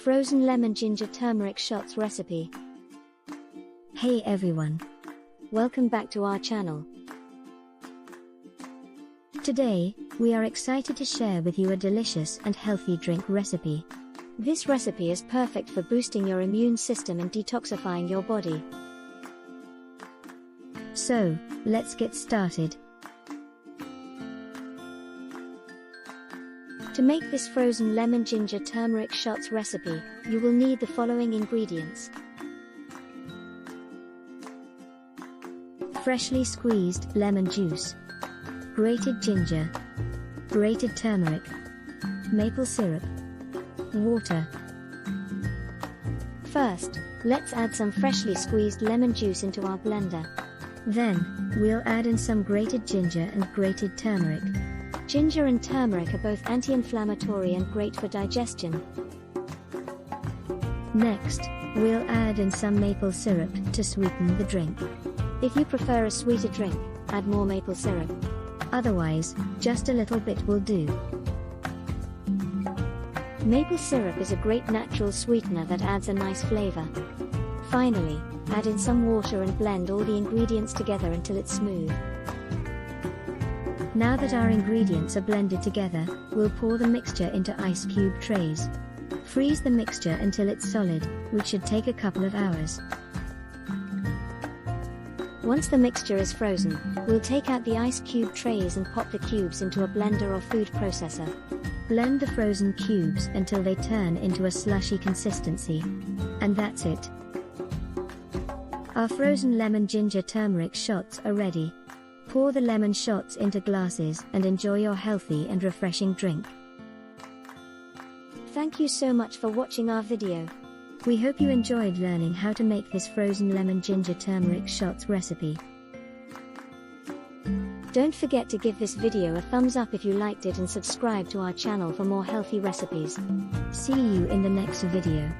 Frozen lemon ginger turmeric shots recipe. Hey everyone! Welcome back to our channel. Today, we are excited to share with you a delicious and healthy drink recipe. This recipe is perfect for boosting your immune system and detoxifying your body. So, let's get started. To make this frozen lemon ginger turmeric shots recipe, you will need the following ingredients. Freshly squeezed lemon juice, grated ginger, grated turmeric, maple syrup, water. First, let's add some freshly squeezed lemon juice into our blender. Then, we'll add in some grated ginger and grated turmeric. Ginger and turmeric are both anti-inflammatory and great for digestion. Next, we'll add in some maple syrup to sweeten the drink. If you prefer a sweeter drink, add more maple syrup. Otherwise, just a little bit will do. Maple syrup is a great natural sweetener that adds a nice flavor. Finally, add in some water and blend all the ingredients together until it's smooth. Now that our ingredients are blended together, we'll pour the mixture into ice cube trays. Freeze the mixture until it's solid, which should take a couple of hours. Once the mixture is frozen, we'll take out the ice cube trays and pop the cubes into a blender or food processor. Blend the frozen cubes until they turn into a slushy consistency. And that's it. Our frozen lemon ginger turmeric shots are ready. Pour the lemon shots into glasses and enjoy your healthy and refreshing drink. Thank you so much for watching our video. We hope you enjoyed learning how to make this frozen lemon ginger turmeric shots recipe. Don't forget to give this video a thumbs up if you liked it and subscribe to our channel for more healthy recipes. See you in the next video.